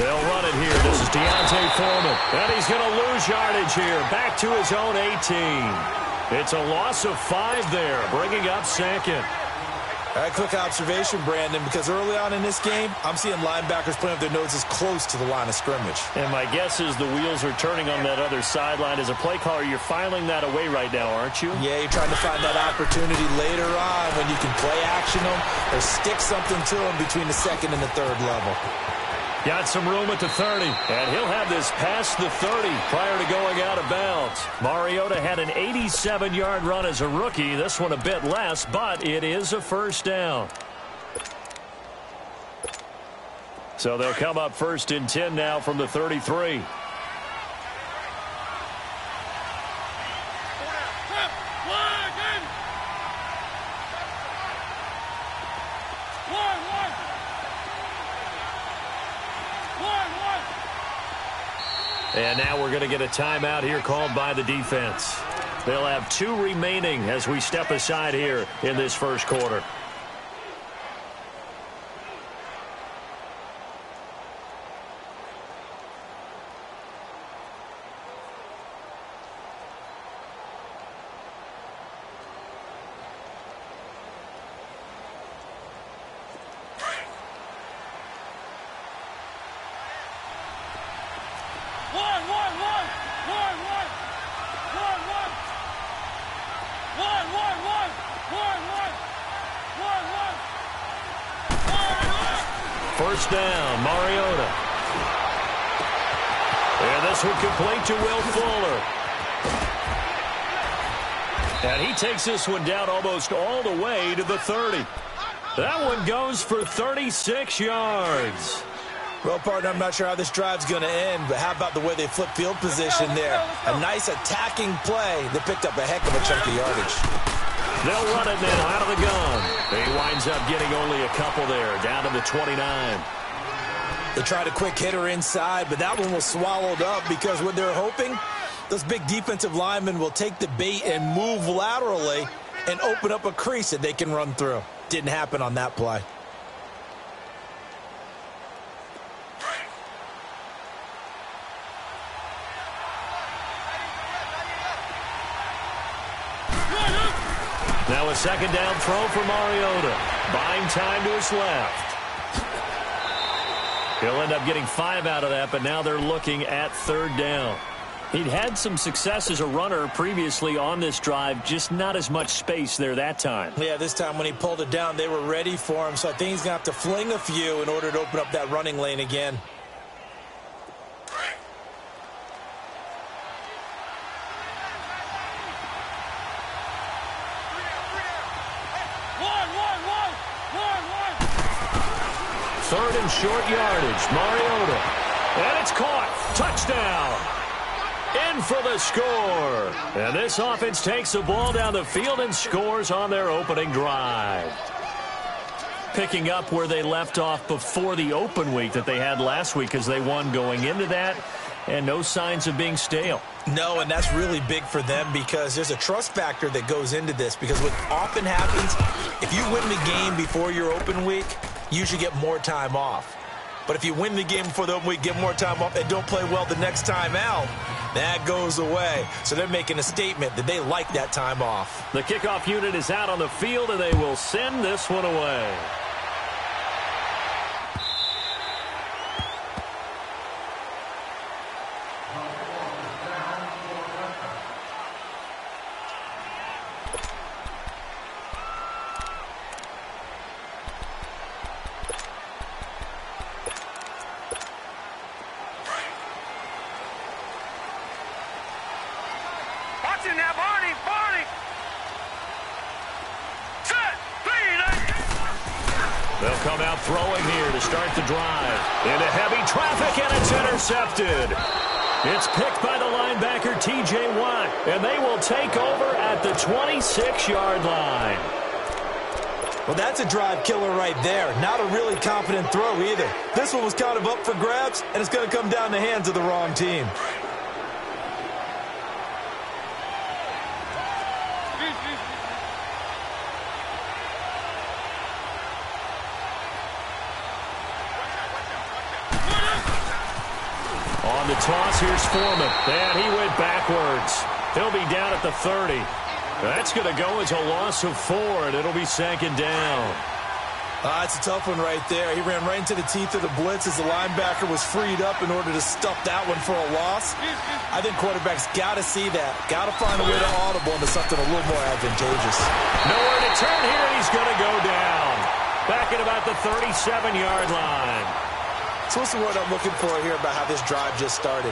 They'll run it here. This is Deontay Foreman. And he's going to lose yardage here. Back to his own 18. It's a loss of 5 there, bringing up second. All right, quick observation, Brandon, because early on in this game, I'm seeing linebackers playing with their noses close to the line of scrimmage. And my guess is the wheels are turning on that other sideline. As a play caller, you're filing that away right now, aren't you? Yeah, you're trying to find that opportunity later on when you can play action them or stick something to them between the second and the third level. Got some room at the 30, and he'll have this past the 30 prior to going out of bounds. Mariota had an 87-yard run as a rookie. This one a bit less, but it is a first down. So they'll come up 1st and 10 now from the 33. And now we're going to get a timeout here called by the defense. They'll have 2 remaining as we step aside here in this first quarter. First down, Mariota. And this one complete to Will Fuller. And he takes this one down almost all the way to the 30. That one goes for 36 yards. Well, partner, I'm not sure how this drive's going to end, but how about the way they flip field position there? A nice attacking play. They picked up a heck of a chunk of yardage. They'll run it now out of the gun. He winds up getting only a couple there, down to the 29. They tried a quick hitter inside, but that one was swallowed up because what they're hoping, those big defensive linemen will take the bait and move laterally and open up a crease that they can run through. Didn't happen on that play. Now a second down throw for Mariota. Buying time to his left. He'll end up getting 5 out of that, but now they're looking at 3rd down. He'd had some success as a runner previously on this drive, just not as much space there that time. Yeah, this time when he pulled it down, they were ready for him, so I think he's going to have to fling a few in order to open up that running lane again. Third and short yardage, Mariota. And it's caught. Touchdown. In for the score. And this offense takes the ball down the field and scores on their opening drive. Picking up where they left off before the open week that they had last week as they won going into that. And no signs of being stale. No, and that's really big for them because there's a trust factor that goes into this. Because what often happens, if you win the game before your open week, you usually get more time off. But if you win the game before the open week, get more time off, and don't play well the next time out, that goes away. So they're making a statement that they like that time off. The kickoff unit is out on the field, and they will send this one away. They'll come out throwing here to start the drive. Into heavy traffic, and it's intercepted. It's picked by the linebacker, T.J. Watt, and they will take over at the 26-yard line. Well, that's a drive killer right there. Not a really confident throw either. This one was kind of up for grabs, and it's going to come down the hands of the wrong team. the toss. Here's Foreman. And he went backwards. He'll be down at the 30. That's going to go as a loss of 4, and it'll be 2nd down. It's a tough one right there. He ran right into the teeth of the blitz as the linebacker was freed up in order to stuff that one for a loss. I think quarterbacks got to see that. Got to find a way to audible into something a little more advantageous. Nowhere to turn here, and he's going to go down. Back at about the 37-yard line. So what's the word I'm looking for here about how this drive just started?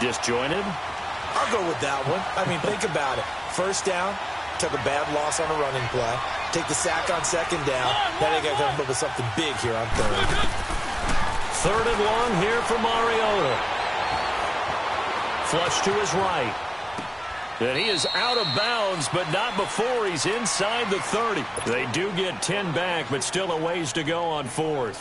Disjointed? I'll go with that one. I mean, think about it. First down, took a bad loss on a running play. Take the sack on 2nd down. Now they got to come up with something big here on 3rd. 3rd and long here for Mariota. Flush to his right. And he is out of bounds, but not before he's inside the 30. They do get 10 back, but still a ways to go on 4th.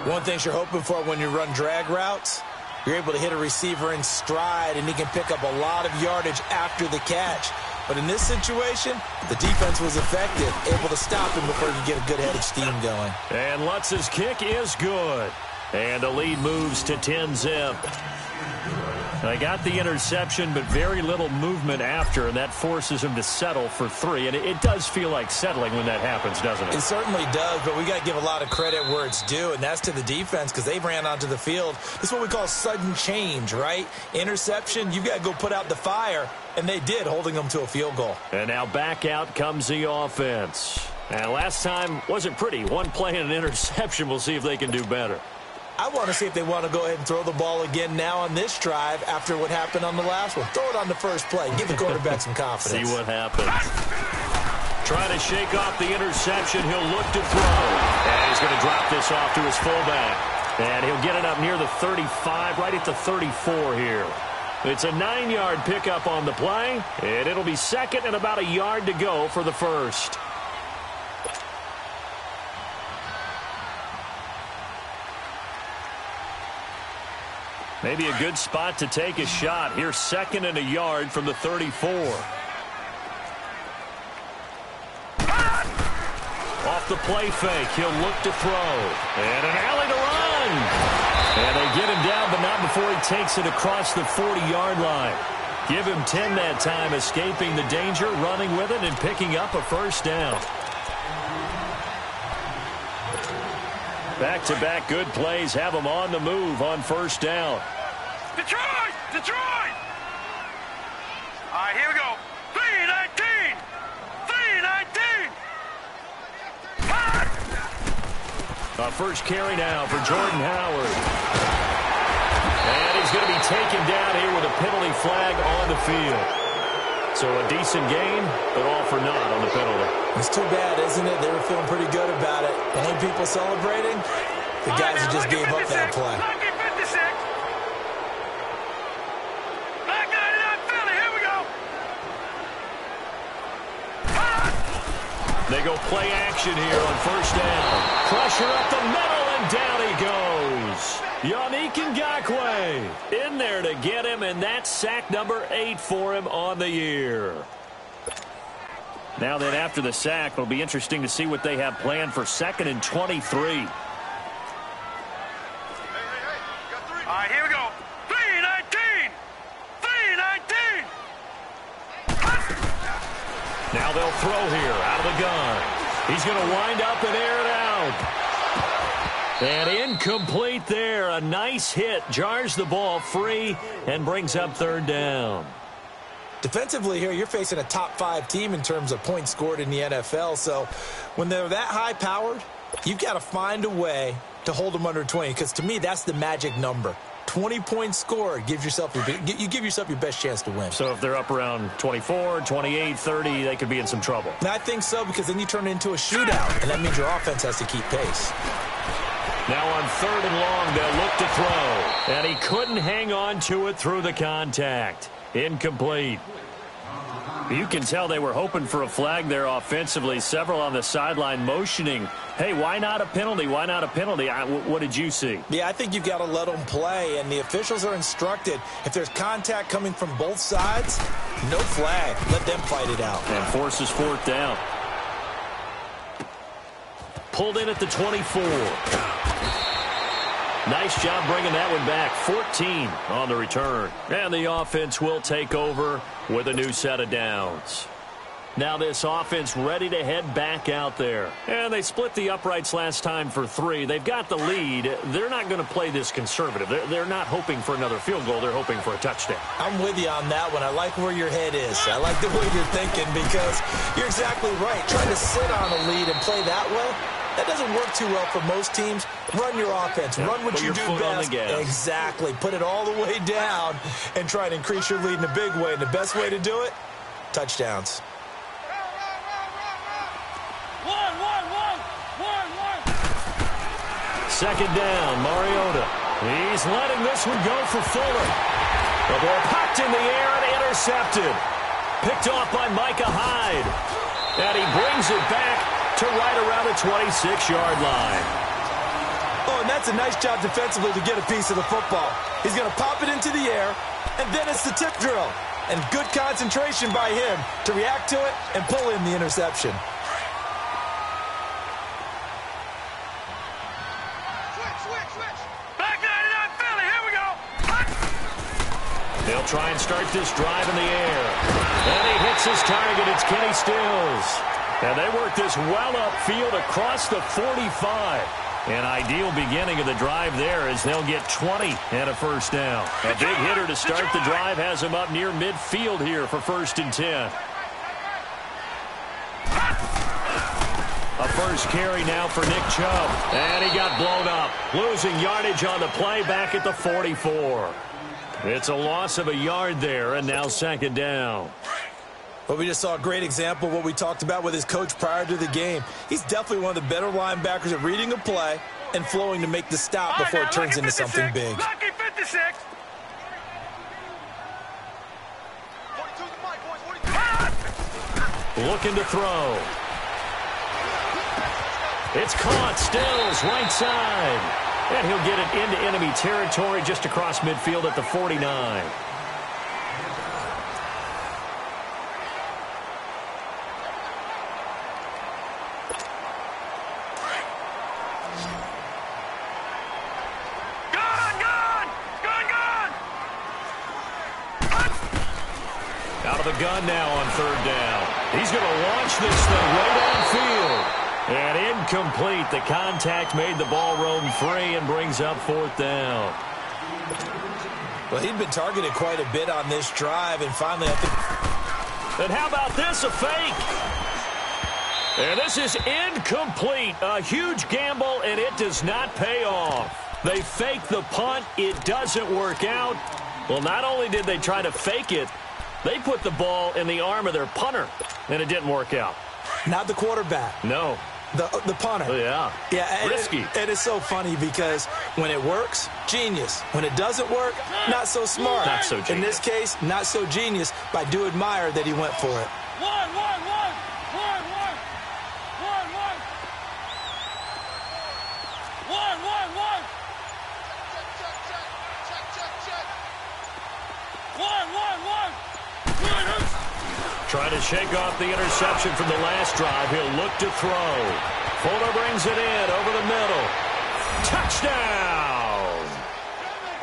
One thing you're hoping for when you run drag routes, you're able to hit a receiver in stride, and he can pick up a lot of yardage after the catch. But in this situation, the defense was effective, able to stop him before you get a good head of steam going. And Lutz's kick is good. And the lead moves to 10-zip. They got the interception, but very little movement after, and that forces him to settle for 3. And it does feel like settling when that happens, doesn't it? It certainly does, but we got to give a lot of credit where it's due, and that's to the defense because they ran onto the field. This is what we call sudden change, right? Interception, you got to go put out the fire, and they did, holding them to a field goal. And now back out comes the offense. And last time wasn't pretty. One play and an interception. We'll see if they can do better. I want to see if they want to go ahead and throw the ball again now on this drive after what happened on the last one. Throw it on the first play. Give the quarterback some confidence. See what happens. Trying to shake off the interception. He'll look to throw. And he's going to drop this off to his fullback. And he'll get it up near the 35, right at the 34 here. It's a 9-yard pickup on the play. And it'll be 2nd and about a yard to go for the 1st. Maybe a good spot to take a shot. Here's 2nd and a yard from the 34. Off the play fake. He'll look to throw. And an alley to run. And they get him down, but not before he takes it across the 40-yard line. Give him 10 that time, escaping the danger, running with it, and picking up a 1st down. Back-to-back good plays have them on the move on 1st down. Detroit! Detroit! All right, here we go. 3-19! 3-19! A first carry now for Jordan Howard. And he's going to be taken down here with a penalty flag on the field. So a decent gain, but all for naught on the penalty. It's too bad, isn't it? They were feeling pretty good about it. And then people celebrating, the guys who just gave up that play. They go play action here on 1st down. Pressure up the middle, and down he goes. Yannick Ngakoue in there to get him, and that's sack number 8 for him on the year. Now then, after the sack, it'll be interesting to see what they have planned for 2nd and 23. All right, here we go. 3-19! 3-19! Now they'll throw here out of the gun. He's going to wind up and air it out. And incomplete there. A nice hit. Jars the ball free and brings up 3rd down. Defensively here, you're facing a top 5 team in terms of points scored in the NFL. So when they're that high-powered, you've got to find a way to hold them under 20. Because to me, that's the magic number. 20 points scored gives yourself you give yourself your best chance to win. So if they're up around 24, 28, 30, they could be in some trouble. And I think so, because then you turn it into a shootout, and that means your offense has to keep pace. Now on 3rd and long, they'll look to throw. And he couldn't hang on to it through the contact. Incomplete. You can tell they were hoping for a flag there offensively. Several on the sideline motioning, hey, why not a penalty? Why not a penalty? What did you see? Yeah, I think you've got to let them play, and the officials are instructed, if there's contact coming from both sides, no flag. Let them fight it out. And forces 4th down. Pulled in at the 24. Nice job bringing that one back. 14 on the return. And the offense will take over with a new set of downs. Now this offense ready to head back out there. And they split the uprights last time for 3. They've got the lead. They're not going to play this conservative. They're not hoping for another field goal. They're hoping for a touchdown. I'm with you on that one. I like where your head is. I like the way you're thinking because you're exactly right. Trying to sit on a lead and play that way, that doesn't work too well for most teams. Run your offense. Run what you do best. Exactly. Put it all the way down and try to increase your lead in a big way. And the best way to do it, touchdowns. Second down, Mariota. He's letting this one go for Fuller. The ball popped in the air and intercepted. Picked off by Micah Hyde. And he brings it back to right around the 26-yard line. Oh, and that's a nice job defensively to get a piece of the football. He's going to pop it into the air, and then it's the tip drill. And good concentration by him to react to it and pull in the interception. They'll try and start this drive in the air. And he hits his target. It's Kenny Stills. And they work this well upfield across the 45. An ideal beginning of the drive there as they'll get 20 and a first down. A big hitter to start the drive has him up near midfield here for 1st and 10. A first carry now for Nick Chubb. And he got blown up. Losing yardage on the play back at the 44. It's a loss of a yard there, and now 2nd down. Well, we just saw a great example of what we talked about with his coach prior to the game. He's definitely one of the better linebackers at reading a play and flowing to make the stop before it turns into something big. Lucky 56. Looking to throw. It's caught. Stills, right side. And he'll get it into enemy territory just across midfield at the 49. Out of the gun now on 3rd down. He's going to launch this thing right downfield. And incomplete. The contact made the ball roam free and brings up 4th down. Well, he'd been targeted quite a bit on this drive, and finally I think... And how about this, a fake? And this is incomplete. A huge gamble, and it does not pay off. They fake the punt. It doesn't work out. Well, not only did they try to fake it, they put the ball in the arm of their punter, and it didn't work out. Not the quarterback. No. The punter. Oh, yeah. Yeah. Risky. It is so funny because when it works, genius. When it doesn't work, not so smart. Not so genius. In this case, not so genius, but I do admire that he went for it. Trying to shake off the interception from the last drive. He'll look to throw. Fuller brings it in over the middle. Touchdown!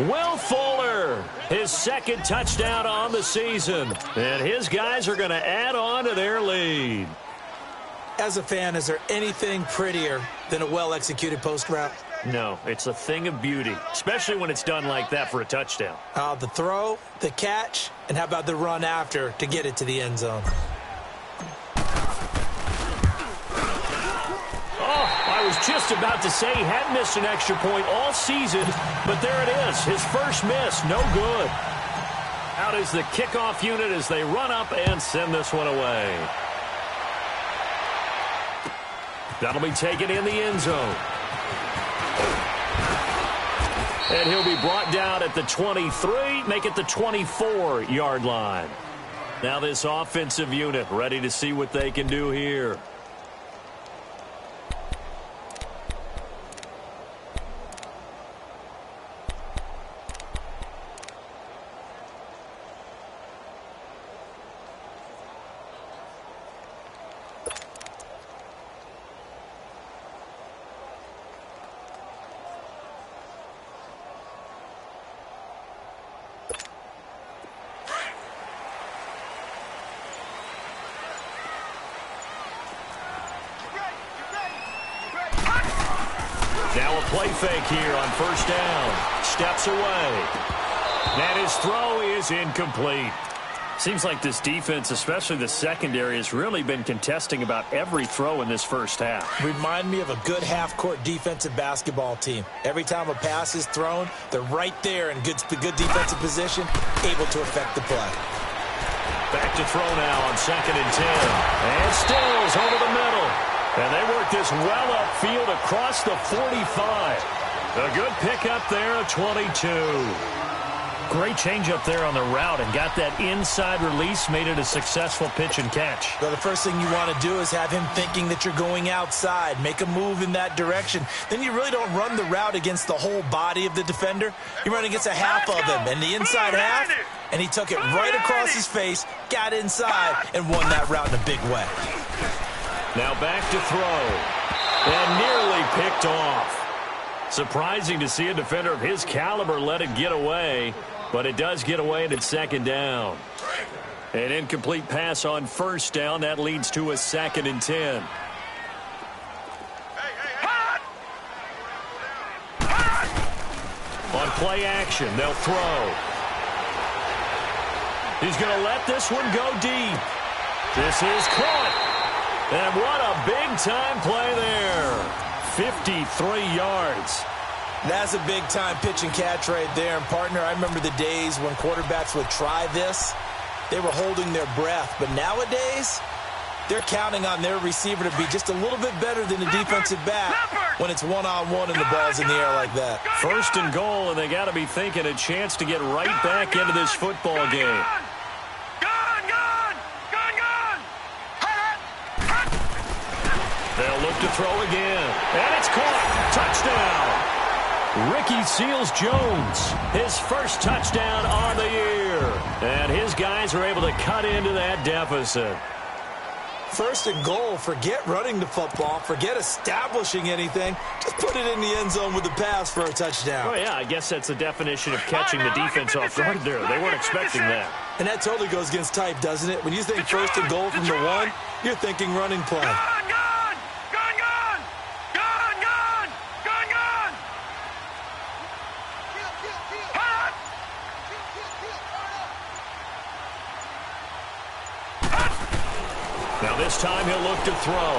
Will Fuller, his 2nd touchdown on the season. And his guys are going to add on to their lead. As a fan, is there anything prettier than a well-executed post route? No, it's a thing of beauty, especially when it's done like that for a touchdown. The throw, the catch, and how about the run after to get it to the end zone? Oh, I was just about to say he hadn't missed an extra point all season, but there it is. His first miss, no good. Out is the kickoff unit as they run up and send this one away. That'll be taken in the end zone. And he'll be brought down at the 23, make it the 24-yard line. Now this offensive unit ready to see what they can do here. play fake here on first down. Steps away. And his throw is incomplete. Seems like this defense, especially the secondary, has really been contesting about every throw in this first half. Remind me of a good half-court defensive basketball team. Every time a pass is thrown, they're right there in good defensive position, able to affect the play. Back to throw now on 2nd and 10. And Stills over the middle. And they work this well upfield across the 45. A good pickup there of 22. Great change up there on the route and got that inside release, made it a successful pitch and catch. So the first thing you want to do is have him thinking that you're going outside, make a move in that direction. Then you really don't run the route against the whole body of the defender. You run against a half of him, and the inside half, and he took it right across his face, got inside, and won that route in a big way. Now back to throw, and nearly picked off. Surprising to see a defender of his caliber let it get away. But it does get away, and it's 2nd down. An incomplete pass on first down. That leads to a 2nd and 10. On play action, they'll throw. He's going to let this one go deep. This is caught. And what a big-time play there. 53 yards. That's a big-time pitch and catch right there. And, partner, I remember the days when quarterbacks would try this. They were holding their breath. But nowadays, they're counting on their receiver to be just a little bit better than the defensive back when it's one-on-one and the ball's in the air like that. 1st and goal, and they got to be thinking a chance to get right back into this football game. They'll look to throw again. And it's caught. Touchdown. Ricky Seals-Jones, his first touchdown on the year. And his guys are able to cut into that deficit. 1st and goal, forget running the football, forget establishing anything. Just put it in the end zone with the pass for a touchdown. Oh, yeah, I guess that's the definition of catching the defense off guard there. They weren't expecting that. And that totally goes against type, doesn't it? When you think 1st and goal from the 1, you're thinking running play. Now this time he'll look to throw.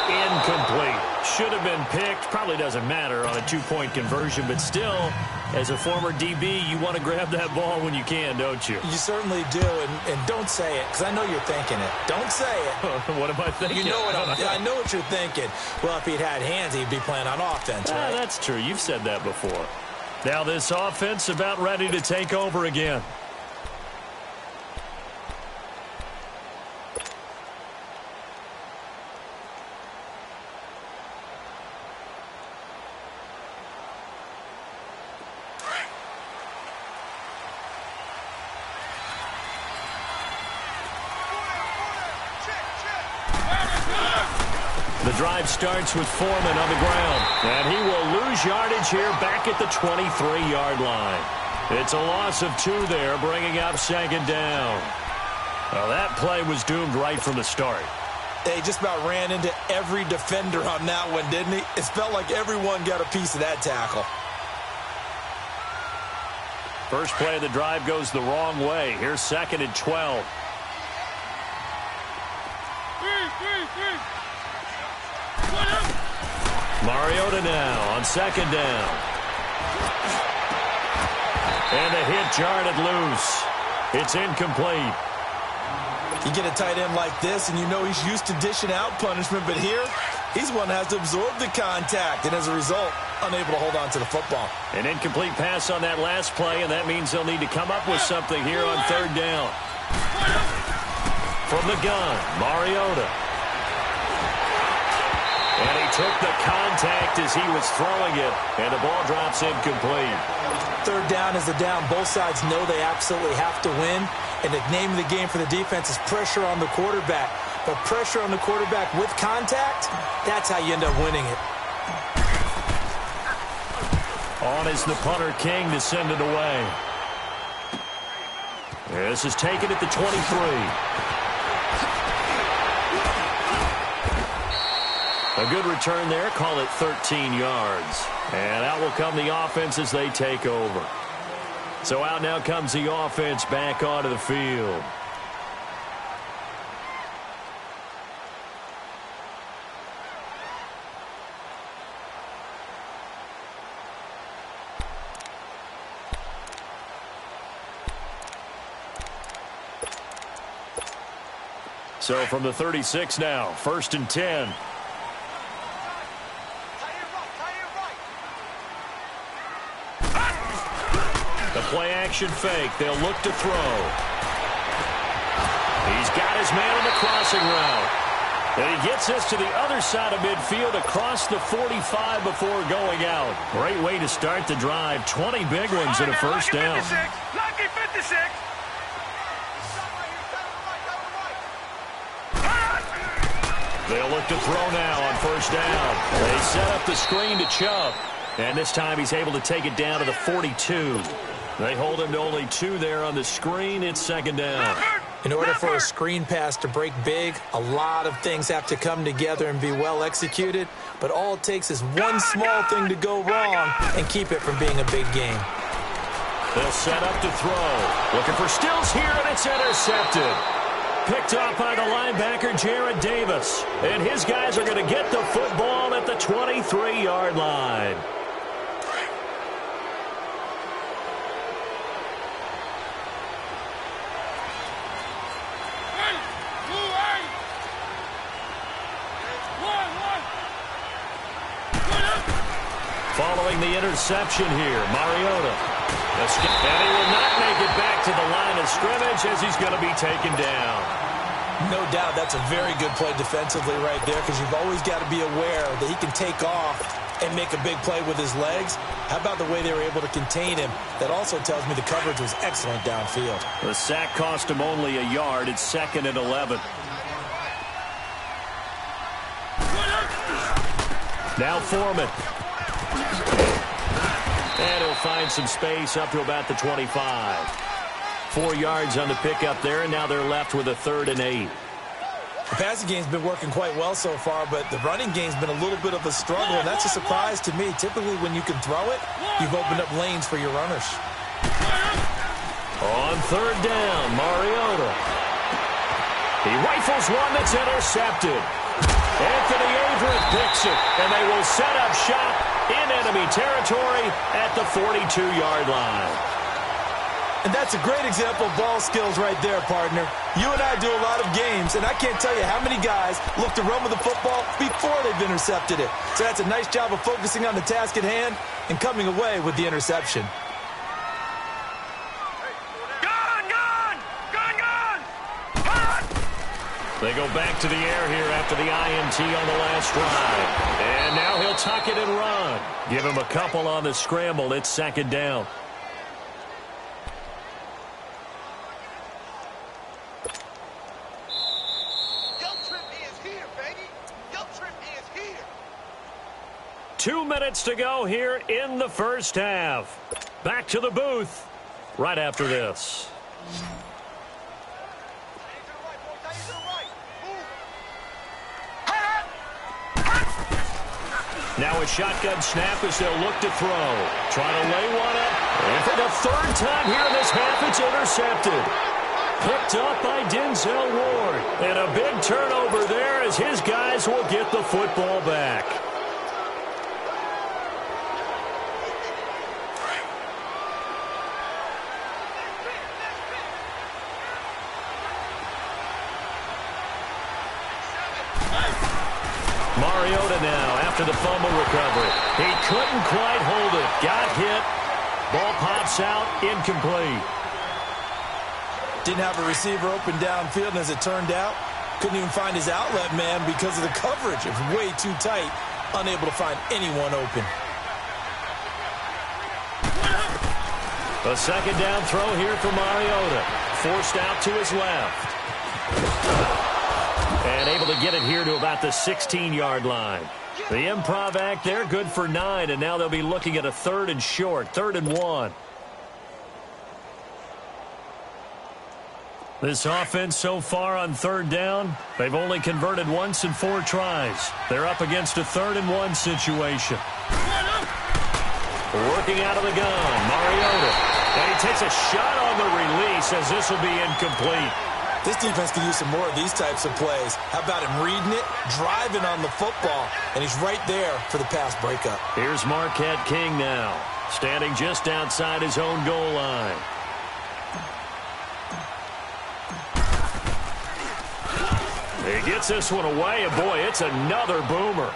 Incomplete. Should have been picked. Probably doesn't matter on a 2-point conversion, but still, as a former DB, you want to grab that ball when you can, don't you? You certainly do, and don't say it, because I know you're thinking it. Don't say it. What am I thinking? You know what I know what you're thinking. Well, if he'd had hands, he'd be playing on offense, right? That's true. You've said that before. Now this offense about ready to take over again. The drive starts with Foreman on the ground. And he will lose yardage here back at the 23-yard line. It's a loss of 2 there, bringing up 2nd down. Well, that play was doomed right from the start. They just about ran into every defender on that one, didn't he? It felt like everyone got a piece of that tackle. First play of the drive goes the wrong way. Here's 2nd and 12. Mariota now on 2nd down. And the hit jarred it loose. It's incomplete. You get a tight end like this, and you know he's used to dishing out punishment, but here, he's one that has to absorb the contact, and as a result, unable to hold on to the football. An incomplete pass on that last play, and that means they'll need to come up with something here on 3rd down. From the gun, Mariota. And he took the contact as he was throwing it, and the ball drops incomplete. 3rd down is the down. Both sides know they absolutely have to win, and the name of the game for the defense is pressure on the quarterback. But pressure on the quarterback with contact, that's how you end up winning it. On is the punter, King, to send it away. This is taken at the 23. A good return there. Call it 13 yards. And out will come the offense as they take over. So out now comes the offense back onto the field. So from the 36 now, 1st and 10. The play action fake. They'll look to throw. He's got his man on the crossing route. And he gets this to the other side of midfield across the 45 before going out. Great way to start the drive. 20 big ones and a first down. Lucky 56. They'll look to throw now on 1st down. They set up the screen to Chubb. And this time he's able to take it down to the 42. They hold him to only 2 there on the screen. It's 2nd down. In order for a screen pass to break big, a lot of things have to come together and be well executed. But all it takes is one small thing to go wrong and keep it from being a big game. They'll set up to throw. Looking for Stills here, and it's intercepted. Picked off by the linebacker, Jared Davis. And his guys are going to get the football at the 23-yard line. Following the interception here, Mariota. And he will not make it back to the line of scrimmage as he's going to be taken down. No doubt that's a very good play defensively right there, because you've always got to be aware that he can take off and make a big play with his legs. How about the way they were able to contain him? That also tells me the coverage was excellent downfield. The sack cost him only a yard. It's 2nd and 11. Now Foreman. And he'll find some space up to about the 25. 4 yards on the pickup there, and now they're left with a 3rd and 8. The passing game's been working quite well so far, but the running game's been a little bit of a struggle, and that's a surprise to me. Typically, when you can throw it, you've opened up lanes for your runners. On 3rd down, Mariota. He rifles one that's intercepted. Anthony Averett picks it, and they will set up shop in enemy territory at the 42-yard line. And that's a great example of ball skills right there, partner. You and I do a lot of games, and I can't tell you how many guys look to run with the football before they've intercepted it. So that's a nice job of focusing on the task at hand and coming away with the interception. They go back to the air here after the INT on the last drive. And now he'll tuck it and run. Give him a couple on the scramble. It's 2nd down. Young Trippy is here, baby. Young Trippy is here. 2 minutes to go here in the first half. Back to the booth right after this. Now a shotgun snap as they'll look to throw. Trying to lay one up. And for the 3rd time here in this half, it's intercepted. Picked up by Denzel Ward. And a big turnover there as his guys will get the football back. Mariota now after the fumble recovery. He couldn't quite hold it. Got hit. Ball pops out. Incomplete. Didn't have a receiver open downfield, and as it turned out, couldn't even find his outlet man because of the coverage. It was way too tight. Unable to find anyone open. A 2nd down throw here for Mariota. Forced out to his left. And able to get it here to about the 16-yard line. The improv act there, good for 9, and now they'll be looking at a 3rd and short, 3rd and 1. This offense so far on third down, they've only converted once in 4 tries. They're up against a 3rd-and-1 situation. Working out of the gun, Mariota. And he takes a shot on the release as this will be incomplete. This defense can use some more of these types of plays. How about him reading it, driving on the football, and he's right there for the pass breakup. Here's Marquette King now, standing just outside his own goal line. He gets this one away, and boy, it's another boomer.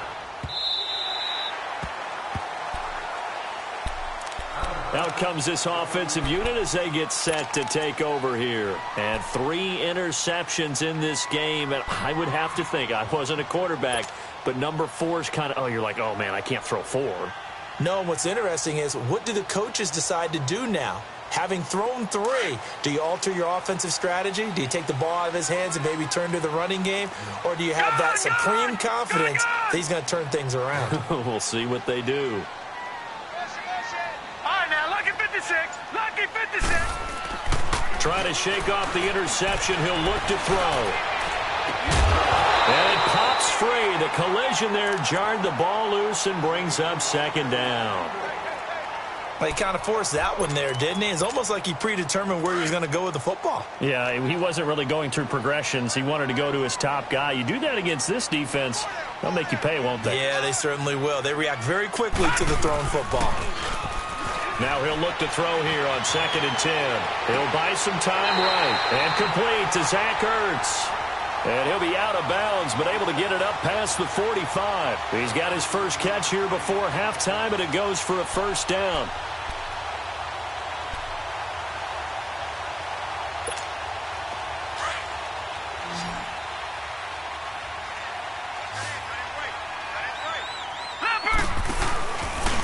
Out comes this offensive unit as they get set to take over here. And 3 interceptions in this game. And I would have to think, I wasn't a quarterback, but number 4 is kind of, you're like, oh, man, I can't throw 4. No, and what's interesting is, what do the coaches decide to do now? Having thrown 3, do you alter your offensive strategy? Do you take the ball out of his hands and maybe turn to the running game? Or do you have that supreme confidence that he's going to turn things around? We'll see what they do. Lucky 56. Trying to shake off the interception. He'll look to throw. And it pops free. The collision there jarred the ball loose and brings up 2nd down. Well, he kind of forced that one there, didn't he? It's almost like he predetermined where he was going to go with the football. Yeah, he wasn't really going through progressions. He wanted to go to his top guy. You do that against this defense, they'll make you pay, won't they? Yeah, they certainly will. They react very quickly to the thrown football. Now he'll look to throw here on 2nd and 10. He'll buy some time right. And complete to Zach Ertz. And he'll be out of bounds, but able to get it up past the 45. He's got his first catch here before halftime, and it goes for a 1st down.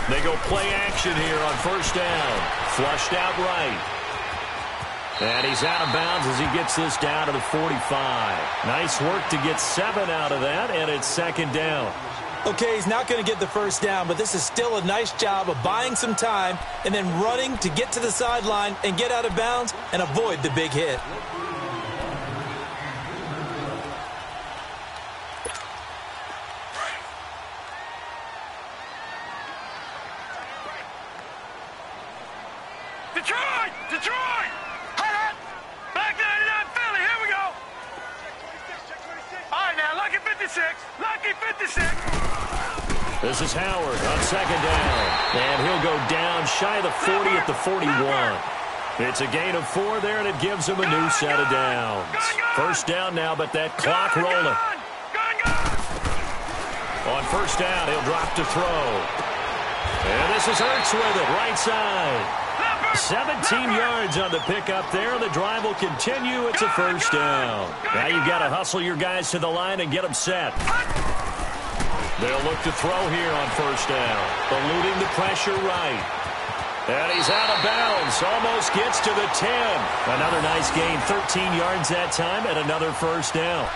They go play action here on 1st down. Flushed out right. And he's out of bounds as he gets this down to the 45. Nice work to get 7 out of that, and it's 2nd down. Okay, he's not going to get the 1st down, but this is still a nice job of buying some time and then running to get to the sideline and get out of bounds and avoid the big hit. Detroit! Back 99 Philly, here we go! All right, now, lucky 56. Lucky 56. This is Howard on 2nd down. And he'll go down shy of the 40 at the 41. It's a gain of 4 there, and it gives him a new set of downs. 1st down now, but that clock rolling. On 1st down, he'll drop to throw. And this is Ertz with it, right side. 17 yards on the pickup there. The drive will continue. It's a 1st down. Now you've got to hustle your guys to the line and get them set. They'll look to throw here on 1st down. Eluding the pressure right. And he's out of bounds. Almost gets to the 10. Another nice gain. 13 yards that time and another 1st down.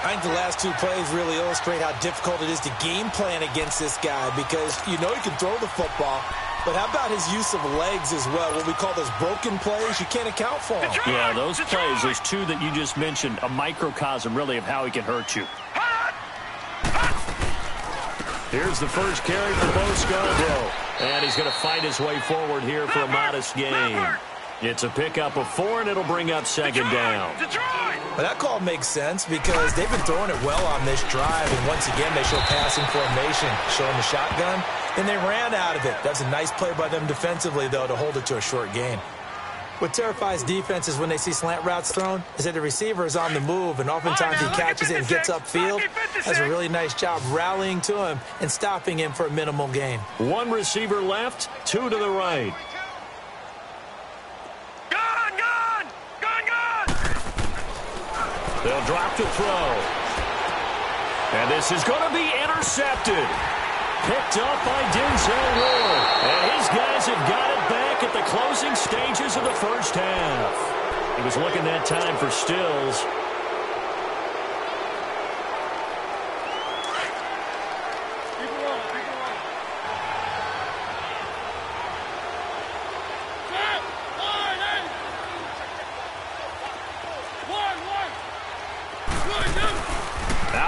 I think the last 2 plays really illustrate how difficult it is to game plan against this guy because you know he can throw the football. But how about his use of legs as well? What we call those broken plays, you can't account for them. Yeah, those plays, those 2 that you just mentioned, a microcosm really of how he can hurt you. Here's the first carry for Bo Scarborough. And he's going to fight his way forward here for a modest gain. It's a pickup of 4, and it'll bring up 2nd down. Well, that call makes sense because they've been throwing it well on this drive. And once again, they show passing formation, showing the shotgun. And they ran out of it. That's a nice play by them defensively, though, to hold it to a short gain. What terrifies defenses when they see slant routes thrown is that the receiver is on the move, and oftentimes he catches it and gets upfield. Does a really nice job rallying to him and stopping him for a minimal gain. 1 receiver left, 2 to the right. They'll drop to throw. And this is going to be intercepted. Picked up by Denzel Ward. And his guys have got it back at the closing stages of the 1st half. He was looking that time for Stills.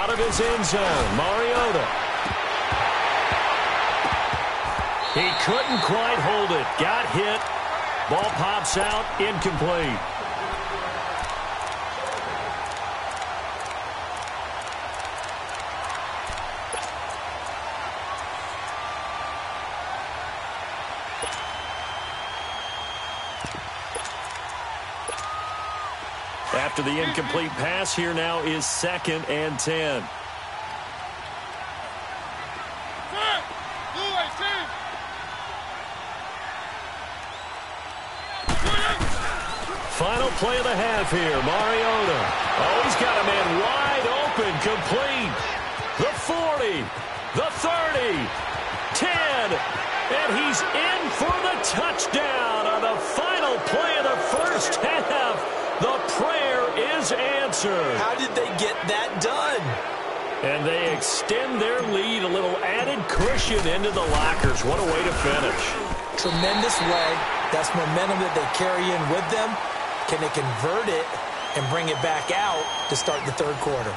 Out of his end zone, Mariota. He couldn't quite hold it. Got hit. Ball pops out, incomplete. After the incomplete pass, here now is 2nd and 10. Final play of the half here, Mariota. Oh, he's got a man wide open, complete. The 40, the 30, 10, and he's in for the touchdown on the final play of the first half. The prayer is answered. How did they get that done? And they extend their lead, a little added cushion into the lockers. What a way to finish. Tremendous way. That's momentum that they carry in with them. Can they convert it and bring it back out to start the third quarter?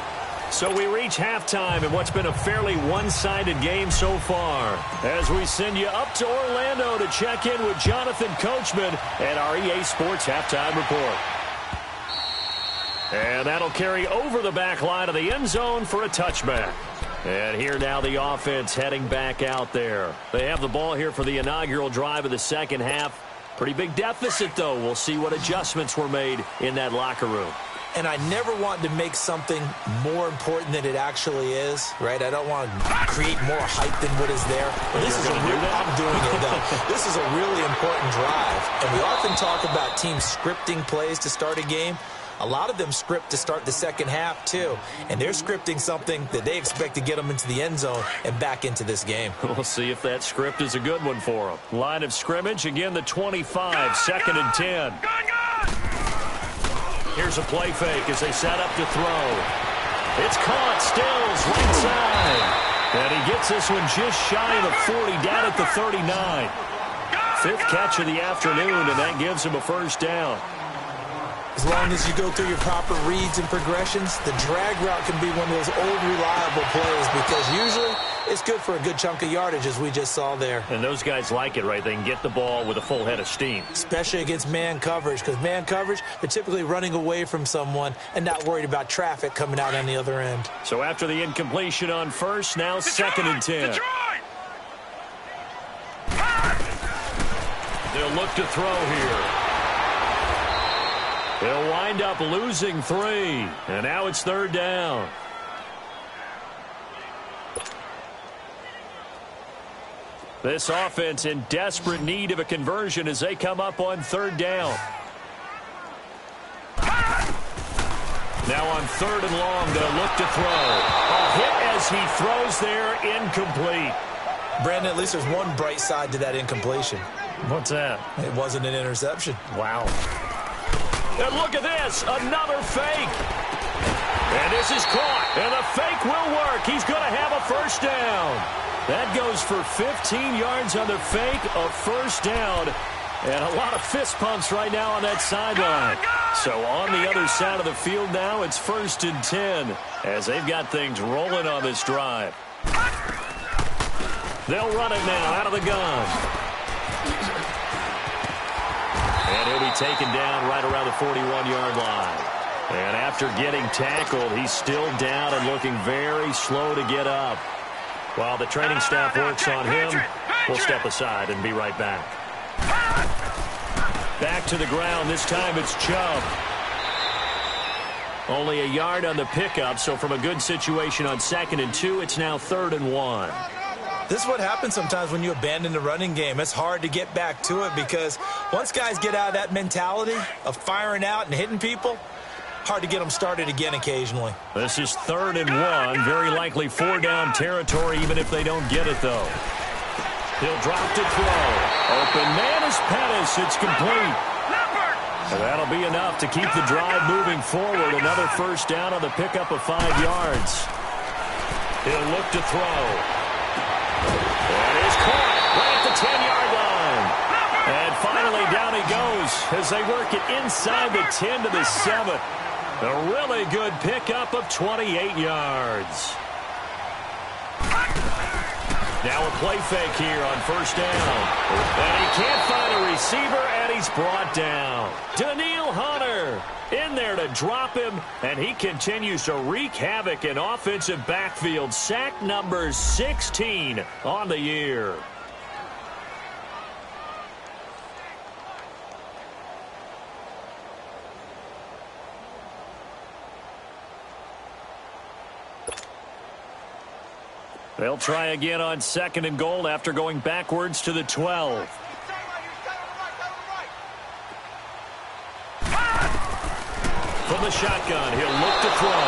So we reach halftime in what's been a fairly one-sided game so far. As we send you up to Orlando to check in with Jonathan Coachman at our EA Sports Halftime Report. And that'll carry over the back line of the end zone for a touchback. And here now the offense heading back out there. They have the ball here for the inaugural drive of the second half. Pretty big deficit, though. We'll see what adjustments were made in that locker room. And I never want to make something more important than it actually is, right? I don't want to create more hype than what is there. But this is I'm doing it, though. This is a really important drive. And we often talk about teams scripting plays to start a game. A lot of them script to start the second half, too. And they're scripting something that they expect to get them into the end zone and back into this game. We'll see if that script is a good one for them. Line of scrimmage, again, the 25, 2nd and 10. Here's a play fake as they set up to throw. It's caught, Stills, right side. And he gets this one just shy of the 40, down at the 39. 5th catch of the afternoon, and that gives him a first down. As long as you go through your proper reads and progressions, the drag route can be one of those old reliable plays because usually it's good for a good chunk of yardage, as we just saw there. And those guys like it, right? They can get the ball with a full head of steam. Especially against man coverage, because man coverage, they're typically running away from someone and not worried about traffic coming out on the other end. So after the incompletion on first, now 2nd and 10. They'll look to throw here. They'll wind up losing 3, and now it's 3rd down. This offense in desperate need of a conversion as they come up on 3rd down. Now on 3rd and long, they'll look to throw. A hit as he throws there, incomplete. Brandon, at least there's one bright side to that incompletion. What's that? It wasn't an interception. Wow. And look at this, another fake. And this is caught, and the fake will work. He's going to have a first down. That goes for 15 yards on the fake, a first down. And a lot of fist pumps right now on that sideline. So on the other side of the field now, it's 1st and 10 as they've got things rolling on this drive. They'll run it now out of the gun. And he'll be taken down right around the 41-yard line. And after getting tackled, he's still down and looking very slow to get up. While the training staff works on him, we'll step aside and be right back. Back to the ground. This time it's Chubb. Only a yard on the pickup, so from a good situation on 2nd and 2, it's now 3rd and 1. This is what happens sometimes when you abandon the running game. It's hard to get back to it because once guys get out of that mentality of firing out and hitting people, hard to get them started again occasionally. This is 3rd and 1. Very likely 4-down territory even if they don't get it, though. He'll drop to throw. Open man is Pettis. It's complete. And that'll be enough to keep the drive moving forward. Another first down on the pickup of 5 yards. He'll look to throw. That is caught right at the 10-yard line. And finally down he goes as they work it inside the 10 to the 7. A really good pickup of 28 yards. Now a play fake here on first down. And he can't find a receiver, and he's brought down. Daniil Hunter in there to drop him, and he continues to wreak havoc in offensive backfield. Sack number 16 on the year. They'll try again on second and goal after going backwards to the 12. From the shotgun, he'll look to throw.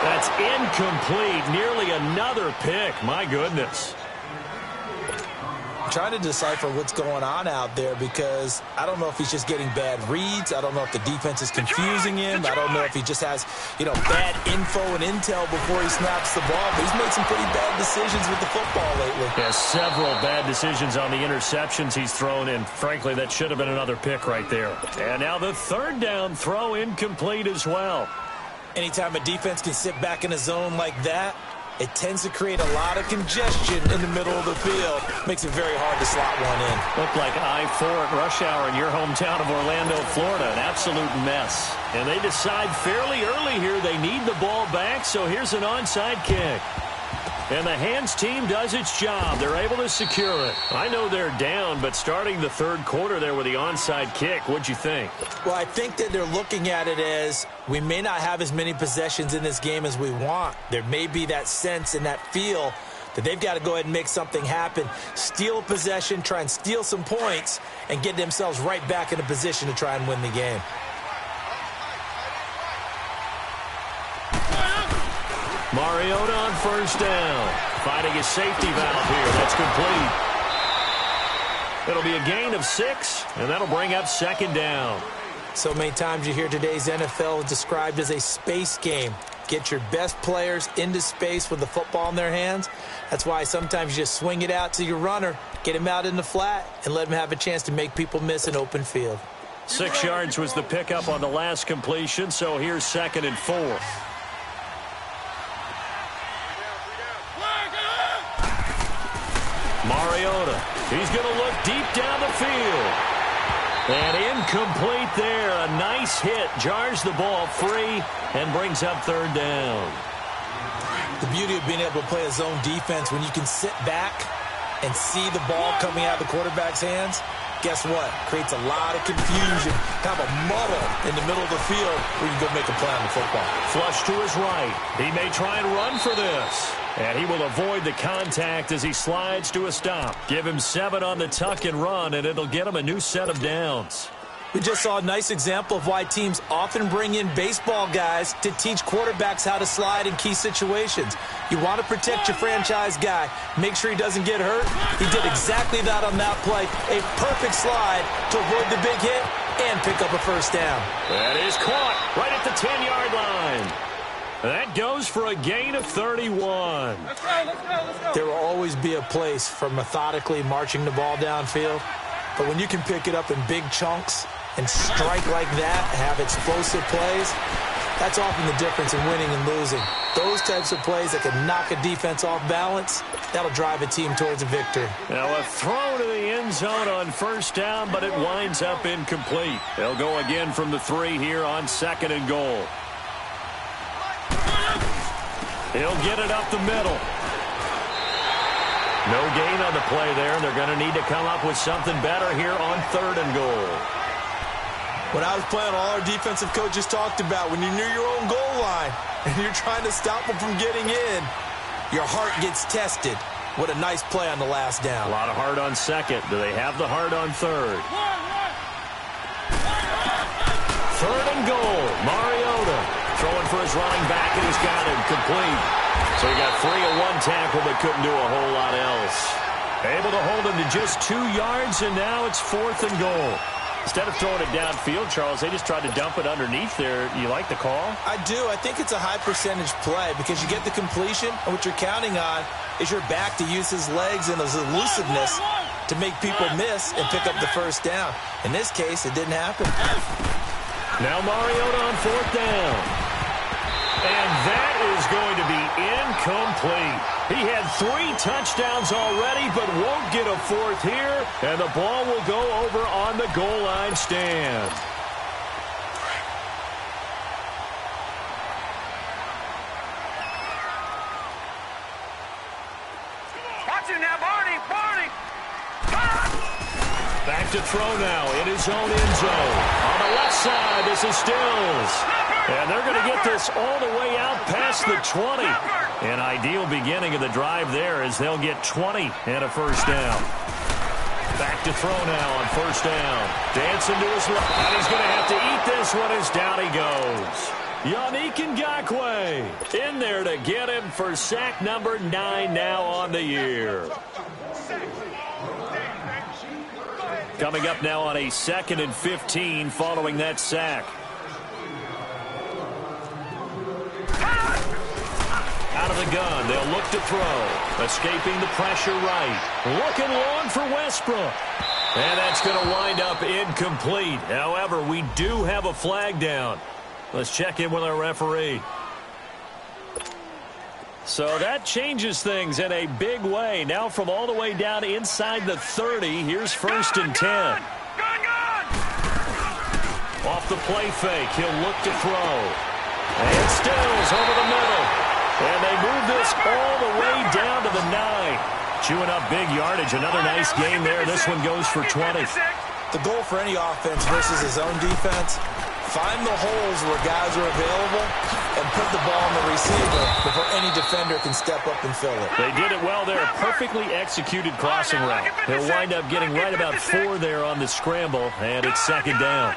That's incomplete. Nearly another pick. My goodness. Trying to decipher what's going on out there because I don't know if he's just getting bad reads. I don't know if the defense is confusing him. I don't know if he just has, bad info and intel before he snaps the ball. But he's made some pretty bad decisions with the football lately. Yeah, several bad decisions on the interceptions he's thrown, and frankly, that should have been another pick right there. And now the third down throw incomplete as well. Anytime a defense can sit back in a zone like that, it tends to create a lot of congestion in the middle of the field. Makes it very hard to slot one in. Looked like I-4 at rush hour in your hometown of Orlando, Florida. An absolute mess. And they decide fairly early here they need the ball back, so here's an onside kick. And the hands team does its job. They're able to secure it. I know they're down, but starting the third quarter there with the onside kick, what'd you think? Well, I think that they're looking at it as we may not have as many possessions in this game as we want. There may be that sense and that feel that they've got to go ahead and make something happen, steal a possession, try and steal some points, and get themselves right back in a position to try and win the game. Mariota on first down. Finding his safety valve here. That's complete. It'll be a gain of 6, and that'll bring up second down. So many times you hear today's NFL described as a space game. Get your best players into space with the football in their hands. That's why sometimes you just swing it out to your runner, get him out in the flat, and let him have a chance to make people miss an open field. 6 yards was the pickup on the last completion, so here's second and 4. Mariota, he's going to look deep down the field. And incomplete there. A nice hit. Jars the ball free and brings up third down. The beauty of being able to play a zone defense when you can sit back and see the ball coming out of the quarterback's hands, guess what? Creates a lot of confusion, kind of a muddle in the middle of the field where you can go make a play on the football. Flush to his right. He may try and run for this. And he will avoid the contact as he slides to a stop. Give him 7 on the tuck and run, and it'll get him a new set of downs. We just saw a nice example of why teams often bring in baseball guys to teach quarterbacks how to slide in key situations. You want to protect your franchise guy. Make sure he doesn't get hurt. He did exactly that on that play. A perfect slide to avoid the big hit and pick up a first down. That is caught right at the 10-yard line. That goes for a gain of 31. Let's go. There will always be a place for methodically marching the ball downfield. But when you can pick it up in big chunks and strike like that, have explosive plays, that's often the difference in winning and losing. Those types of plays that can knock a defense off balance, that'll drive a team towards a victory. Now a throw to the end zone on first down, but it winds up incomplete. They'll go again from the 3 here on second and goal. He'll get it up the middle. No gain on the play there. They're going to need to come up with something better here on third and goal. When I was playing, all our defensive coaches talked about when you're near your own goal line and you're trying to stop them from getting in, your heart gets tested. What a nice play on the last down. A lot of heart on second. Do they have the heart on third? Third and goal. Mariota throwing for his running back, and he's got him complete. So he got free of 1 tackle, but couldn't do a whole lot else. Able to hold him to just 2 yards, and now it's 4th and goal. Instead of throwing it downfield, Charles, they just tried to dump it underneath there. You like the call? I do. I think it's a high percentage play because you get the completion, and what you're counting on is your back to use his legs and his elusiveness to make people miss and pick up the first down. In this case, it didn't happen. Now Mariota on 4th down. And that is going to be incomplete. He had 3 touchdowns already, but won't get a 4th here, and the ball will go over on the goal line stand. Watch it now, Barney! Barney! Back to throw now in his own end zone. On the left side, this is Stills. And they're going to get this all the way out past the 20. An ideal beginning of the drive there as they'll get 20 and a first down. Back to throw now on first down. Dancing to his left. And he's going to have to eat this one as down he goes. Yannick Ngakoue in there to get him for sack number 9 now on the year. Coming up now on a 2nd and 15 following that sack. Out of the gun, they'll look to throw. Escaping the pressure right. Looking long for Westbrook. And that's going to wind up incomplete. However, we do have a flag down. Let's check in with our referee. So that changes things in a big way. Now from all the way down inside the 30, here's 1st and 10. Off the play fake, he'll look to throw. And Stills over the middle. And they move this all the way down to the 9. Chewing up big yardage. Another nice game there. This one goes for 20. The goal for any offense versus his own defense, find the holes where guys are available and put the ball on the receiver before any defender can step up and fill it. They did it well there. Perfectly executed crossing route. He'll wind up getting right about 4 there on the scramble, and it's 2nd down.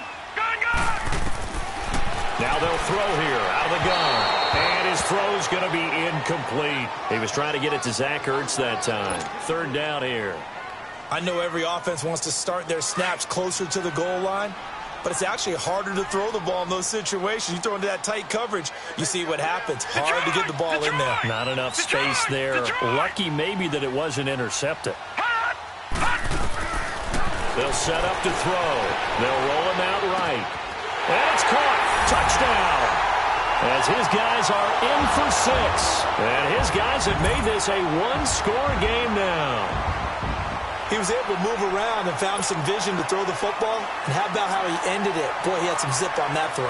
Now they'll throw here out of the gun. And his throw's going to be incomplete. He was trying to get it to Zach Ertz that time. 3rd down here. I know every offense wants to start their snaps closer to the goal line, but it's actually harder to throw the ball in those situations. You throw into that tight coverage, you see what happens. Hard to get the ball in there. Not enough space there. Lucky maybe that it wasn't intercepted. They'll set up to throw. They'll roll him out right. And it's caught. Touchdown. As his guys are in for 6. And his guys have made this a 1-score game now. He was able to move around and found some vision to throw the football. And how about how he ended it? Boy, he had some zip on that throw.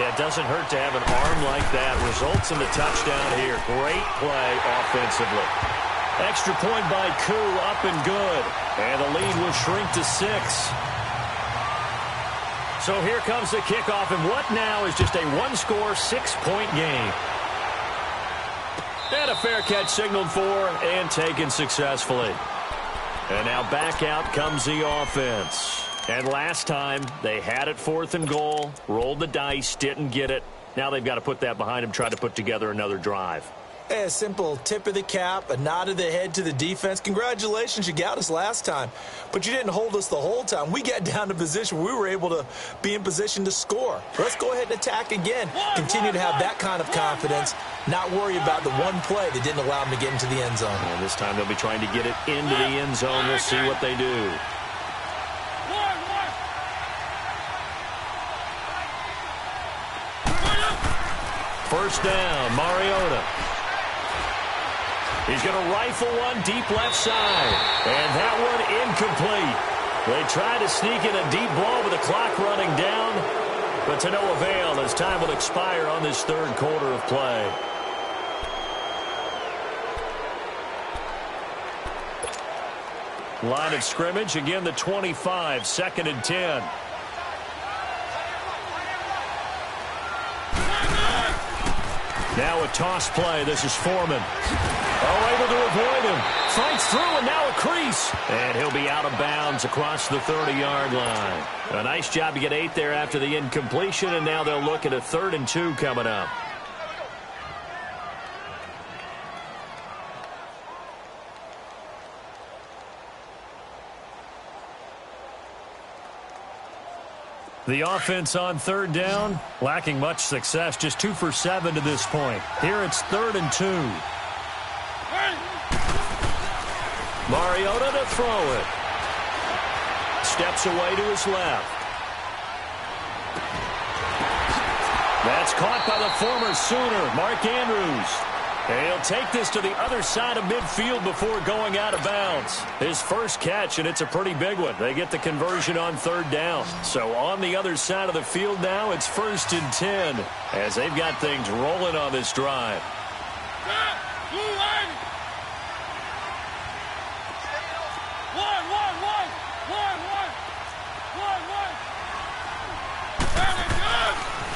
Yeah, it doesn't hurt to have an arm like that. Results in the touchdown here. Great play offensively. Extra point by Koo, up and good. And the lead will shrink to 6. So here comes the kickoff, and what now is just a 1-score, 6-point game. And a fair catch signaled for and taken successfully. And now back out comes the offense. And last time, they had it 4th and goal, rolled the dice, didn't get it. Now they've got to put that behind them, try to put together another drive. Hey, a simple tip of the cap, a nod of the head to the defense. Congratulations, you got us last time. But you didn't hold us the whole time. We got down to position where we were able to be in position to score. Let's go ahead and attack again. Continue to have that kind of confidence, not worry about the one play that didn't allow them to get into the end zone. And this time they'll be trying to get it into the end zone. We'll see what they do. First down, Mariota. He's going to rifle one deep left side. And that one incomplete. They try to sneak in a deep ball with the clock running down, but to no avail as time will expire on this 3rd quarter of play. Line of scrimmage, again the 25, 2nd and 10. Now a toss play. This is Foreman. Oh, able to avoid him. Fights through, and now a crease. And he'll be out of bounds across the 30-yard line. A nice job to get 8 there after the incompletion, and now they'll look at a 3rd and 2 coming up. The offense on 3rd down, lacking much success, just 2 for 7 to this point. Here it's 3rd and 2. Mariota to throw it. Steps away to his left. That's caught by the former Sooner, Mark Andrews. And he'll take this to the other side of midfield before going out of bounds. His first catch, and it's a pretty big one. They get the conversion on third down. So on the other side of the field now, it's 1st and 10 as they've got things rolling on this drive.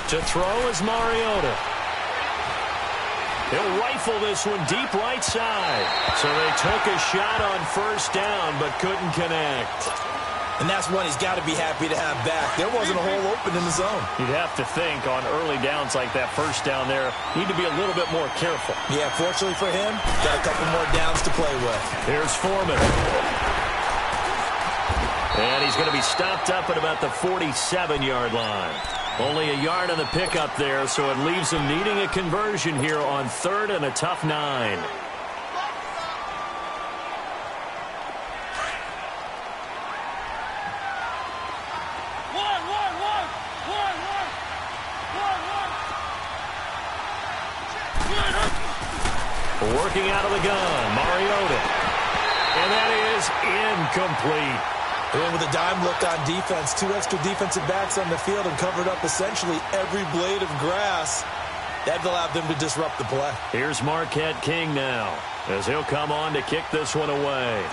To throw is Mariota. He'll rifle this one deep right side. So they took a shot on first down but couldn't connect. And that's one he's got to be happy to have back. There wasn't a hole open in the zone. You'd have to think on early downs like that first down there, need to be a little bit more careful. Yeah, fortunately for him, got a couple more downs to play with. Here's Foreman. And he's going to be stopped up at about the 47-yard line. Only a yard on the pickup there, so it leaves him needing a conversion here on 3rd and a tough 9. Working out of the gun, Mariota. And that is incomplete. And with a dime look on defense, 2 extra defensive backs on the field and covered up essentially every blade of grass. That allowed them to disrupt the play. Here's Marquette King now as he'll come on to kick this one away.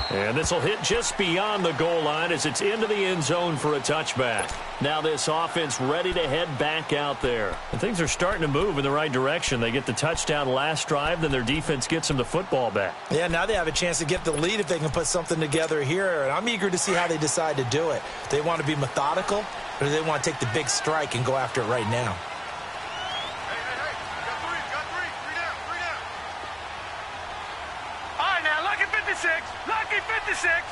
And this will hit just beyond the goal line as it's into the end zone for a touchback. Now this offense ready to head back out there. And things are starting to move in the right direction. They get the touchdown last drive, then their defense gets them the football back. Yeah, now they have a chance to get the lead if they can put something together here. And I'm eager to see how they decide to do it. Do they want to be methodical, or do they want to take the big strike and go after it right now? Lucky 56.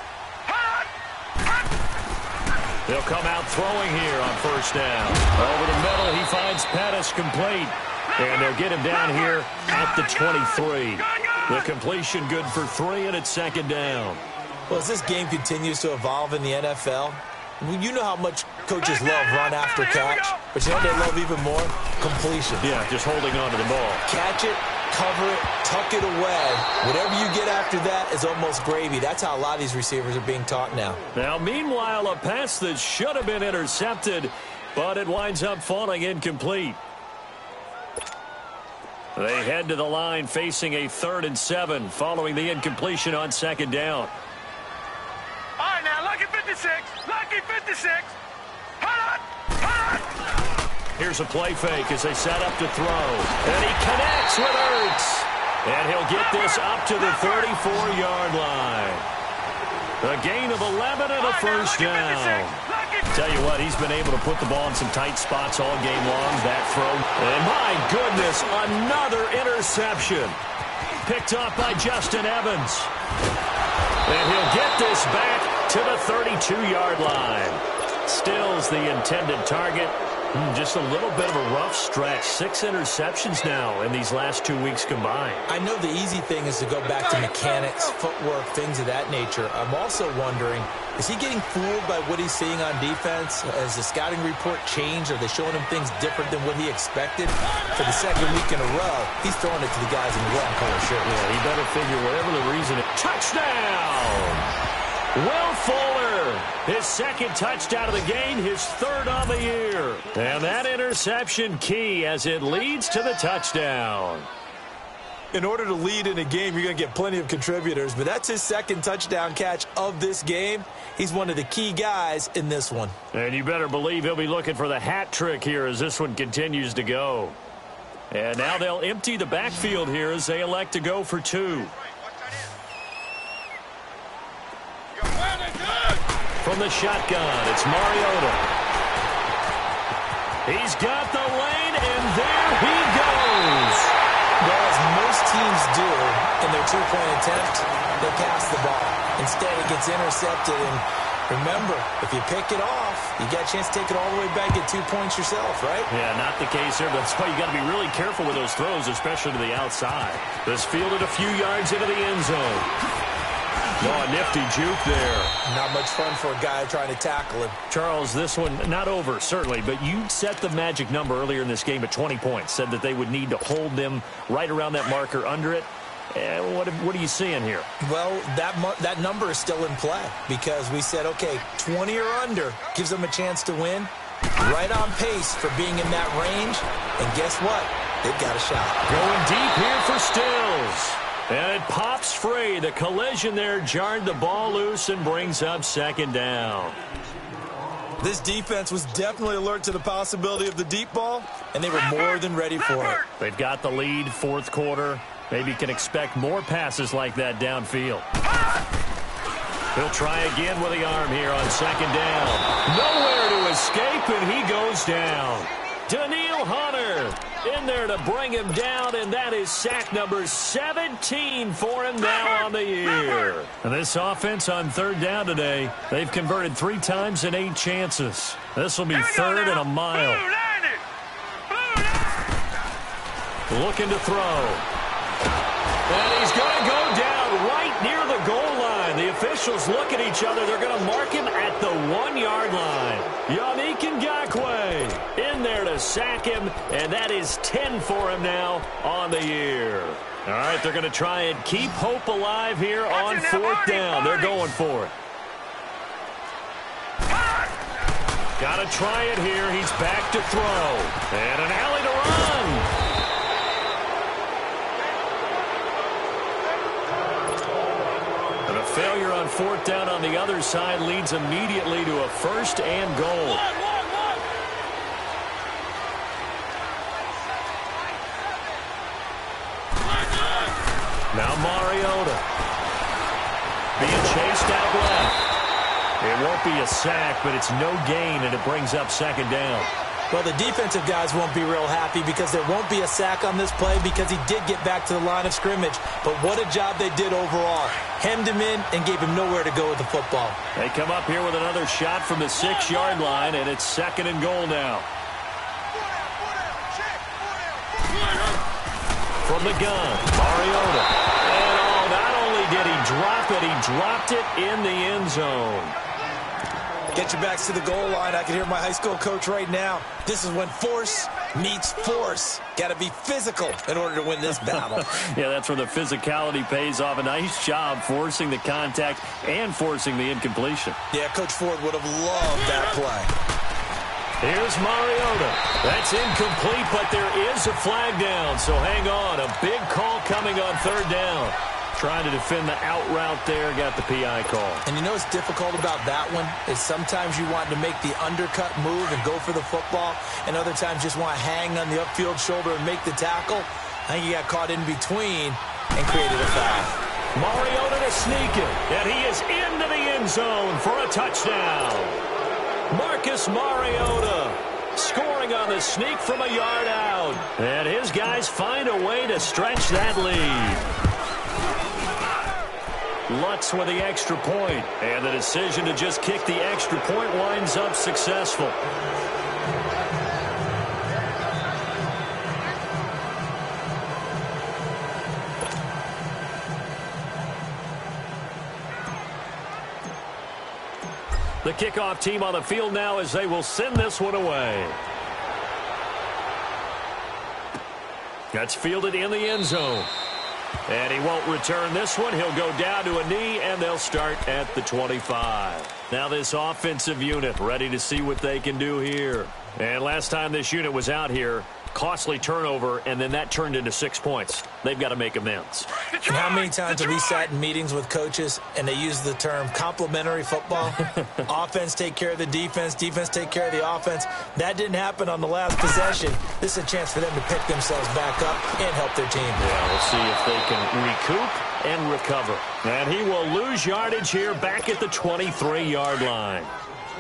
They'll come out throwing here on first down. Over the middle, he finds Pettis complete. And they'll get him down here at the 23. The completion good for 3, and it's 2nd down. Well, as this game continues to evolve in the NFL, you know how much coaches love run after catch, but you know what they love even more? Completion. Yeah, just holding on to the ball. Catch it, cover it, tuck it away. Whatever you get after that is almost gravy. That's how a lot of these receivers are being taught now. Now, meanwhile, a pass that should have been intercepted, but it winds up falling incomplete. They head to the line facing a 3rd and 7 following the incompletion on 2nd down. All right, now, lucky 56. Lucky 56. Here's a play fake as they set up to throw. And he connects with Ertz. And he'll get this up to the 34-yard line. A gain of 11 and a first down. Tell you what, he's been able to put the ball in some tight spots all game long, that throw. And my goodness, another interception. Picked off by Justin Evans. And he'll get this back to the 32-yard line. Still's the intended target. Just a little bit of a rough stretch. 6 interceptions now in these last 2 weeks combined. I know the easy thing is to go back to mechanics, footwork, things of that nature. I'm also wondering, is he getting fooled by what he's seeing on defense? Has the scouting report changed? Are they showing him things different than what he expected? For the 2nd week in a row, he's throwing it to the guys in the red and color shirts. Yeah, he better figure whatever the reason. Touchdown! Will Fuller, his 2nd touchdown of the game, his 3rd on the year. And that interception key as it leads to the touchdown. In order to lead in a game, you're going to get plenty of contributors, but that's his 2nd touchdown catch of this game. He's one of the key guys in this one. And you better believe he'll be looking for the hat trick here as this one continues to go. And now they'll empty the backfield here as they elect to go for 2. From the shotgun, it's Mariota. He's got the lane, and there he goes. Well, as most teams do in their 2-point attempt, they pass the ball. Instead, it gets intercepted. And remember, if you pick it off, you got a chance to take it all the way back, get 2 points yourself, right? Yeah, not the case here. That's why you got to be really careful with those throws, especially to the outside. This fielded a few yards into the end zone. Oh, a nifty juke there. Not much fun for a guy trying to tackle him. Charles, this one not over, certainly, but you set the magic number earlier in this game at 20 points. Said that they would need to hold them right around that marker under it. What are you seeing here? Well, that number is still in play because we said, okay, 20 or under gives them a chance to win. Right on pace for being in that range. And guess what? They've got a shot. Going deep here for Stills. And it pops free. The collision there jarred the ball loose and brings up second down. This defense was definitely alert to the possibility of the deep ball, and they were more than ready for it. They've got the lead, fourth quarter. Maybe can expect more passes like that downfield. He'll try again with the arm here on second down. Nowhere to escape, and he goes down. Daniil Hunter in there to bring him down, and that is sack number 17 for him now on the year. And this offense on third down today, they've converted 3 times in 8 chances. This will be third and a mile. Looking to throw. And he's going to go down right near the goal line. The officials look at each other. They're going to mark him at the 1-yard line. Yannick Ngakoue in there to sack him, and that is 10 for him now on the year. All right, they're going to try and keep hope alive here on fourth down. They're going for it. Got to try it here. He's back to throw. And an alley to run. And a failure on fourth down on the other side leads immediately to a first and goal. Now Mariota being chased out left. It won't be a sack, but it's no gain, and it brings up second down. Well, the defensive guys won't be real happy because there won't be a sack on this play because he did get back to the line of scrimmage. But what a job they did overall. Hemmed him in and gave him nowhere to go with the football. They come up here with another shot from the 6-yard line, and it's second and goal now. From the gun, Mariota. And not only did he drop it, he dropped it in the end zone. Get your backs to the goal line. I can hear my high school coach right now. This is when force meets force. Got to be physical in order to win this battle. Yeah, that's where the physicality pays off. A nice job forcing the contact and forcing the incompletion. Yeah, Coach Ford would have loved that play. Here's Mariota. That's incomplete, but there is a flag down, so hang on. A big call coming on third down. Trying to defend the out route there, got the PI call. And you know what's difficult about that one is sometimes you want to make the undercut move and go for the football, and other times just want to hang on the upfield shoulder and make the tackle. I think he got caught in between and created a foul. Mariota to sneak it, and he is into the end zone for a touchdown. Marcus Mariota scoring on the sneak from a yard out. And his guys find a way to stretch that lead. Lutz with the extra point, and the decision to just kick the extra point winds up successful. The kickoff team on the field now as they will send this one away. That's fielded in the end zone. And he won't return this one. He'll go down to a knee, and they'll start at the 25. Now this offensive unit ready to see what they can do here. And last time this unit was out here, costly turnover, and then that turned into 6 points. They've got to make amends. And how many times have we sat in meetings with coaches and they use the term complementary football? Offense take care of the defense, defense take care of the offense. That didn't happen on the last possession. This is a chance for them to pick themselves back up and help their team. Yeah, we'll see if they can recoup and recover. And he will lose yardage here back at the 23-yard line.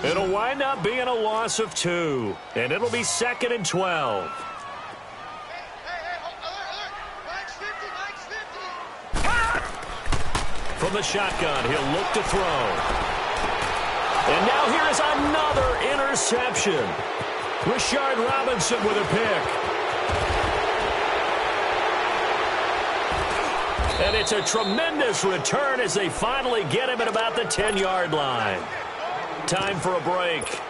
It'll wind up being a loss of 2, and it'll be second and 12. From the shotgun, he'll look to throw. And now here is another interception. Rashard Robinson with a pick. And it's a tremendous return as they finally get him at about the 10-yard line. Time for a break.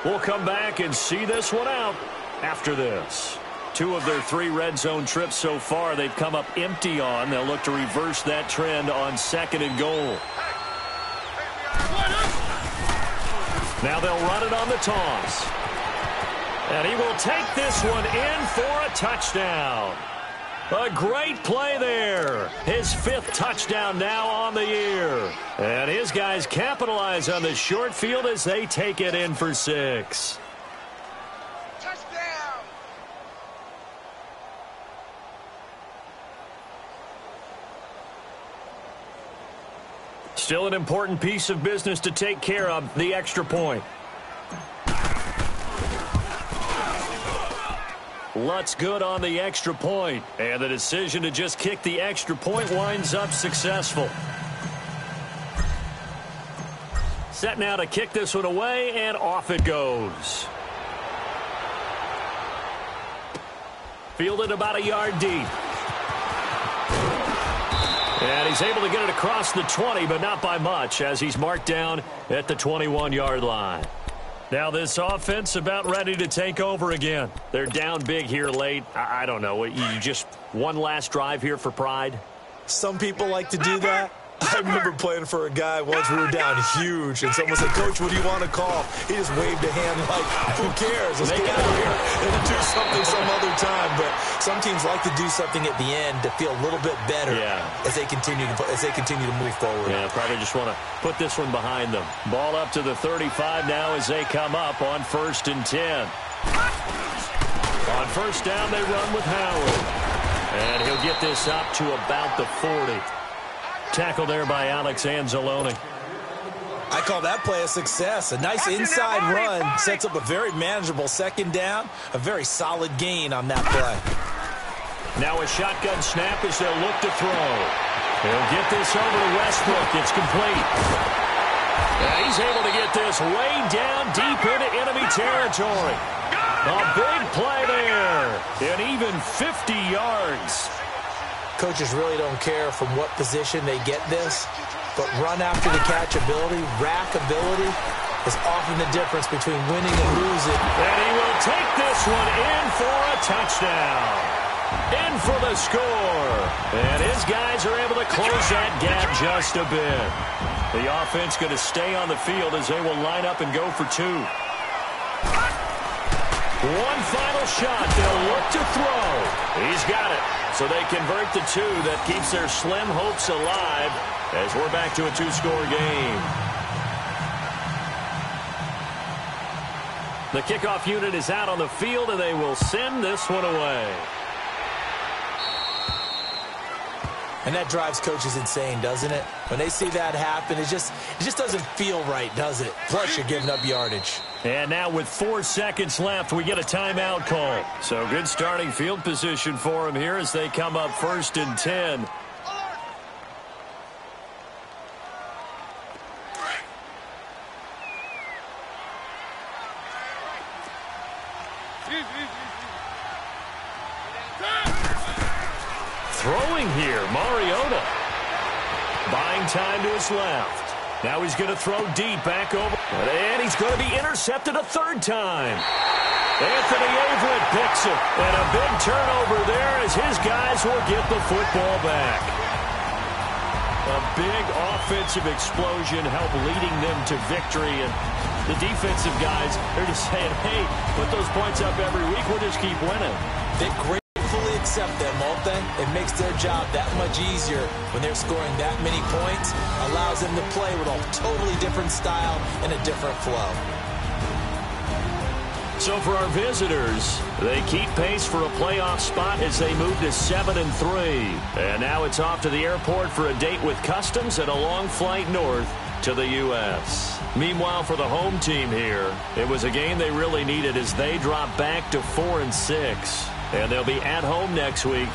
We'll come back and see this one out after this. 2 of their 3 red zone trips so far they've come up empty on. They'll look to reverse that trend on 2nd and goal. Now they'll run it on the toss. And he will take this one in for a touchdown. A great play there. His 5th touchdown now on the year. And his guys capitalize on the short field as they take it in for 6. Touchdown! Still an important piece of business to take care of, the extra point. Lutz good on the extra point, and the decision to just kick the extra point winds up successful. Set now to kick this one away, and off it goes. Fielded about a yard deep. And he's able to get it across the 20, but not by much, as he's marked down at the 21-yard line. Now this offense about ready to take over again. They're down big here late. I don't know. You just one last drive here for pride? Some people like to do that. I remember playing for a guy once. We were down huge, and someone said, "Coach, what do you want to call?" He just waved a hand like, "Who cares? Let's get out of here and do something some other time." But some teams like to do something at the end to feel a little bit better as they continue to move forward. Yeah, probably just want to put this one behind them. Ball up to the 35 now as they come up on 1st and 10. On 1st down, they run with Howard, and he'll get this up to about the 40. Tackle there by Alex Anzalone. I call that play a success. A nice inside run sets up a very manageable 2nd down. A very solid gain on that play. Now a shotgun snap as they'll look to throw. He'll get this over to Westbrook. It's complete. And he's able to get this way down deep into enemy territory. A big play there. And even 50 yards. Coaches really don't care from what position they get this, but run after the catch ability, rack ability is often the difference between winning and losing. And he will take this one in for a touchdown. In for the score. And his guys are able to close that gap just a bit. The offense going to stay on the field as they will line up and go for 2. One final shot. They'll look to throw. He's got it. So they convert the 2. That keeps their slim hopes alive as we're back to a 2-score game. The kickoff unit is out on the field, and they will send this one away. And that drives coaches insane, doesn't it? When they see that happen, it just doesn't feel right, does it? Plus, you're giving up yardage. And now with 4 seconds left, we get a timeout call. So good starting field position for them here as they come up 1st and 10. Throwing here, Mariota. Buying time to his left. Now he's going to throw deep back over. And he's going to be intercepted a 3rd time. Anthony Averett picks it. And a big turnover there as his guys will get the football back. A big offensive explosion helped leading them to victory. And the defensive guys, they're just saying, hey, put those points up every week. We'll just keep winning. They gratefully accept them, won't they? It makes their job that much easier when they're scoring that many points. Allows them to play with a totally different style and a different flow. So for our visitors, they keep pace for a playoff spot as they move to 7-3. And now it's off to the airport for a date with Customs and a long flight north to the U.S. Meanwhile, for the home team here, it was a game they really needed as they drop back to 4-6. And they'll be at home next week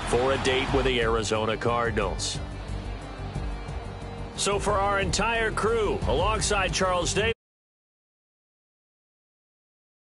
for a date with the Arizona Cardinals. So for our entire crew, alongside Charles Davis,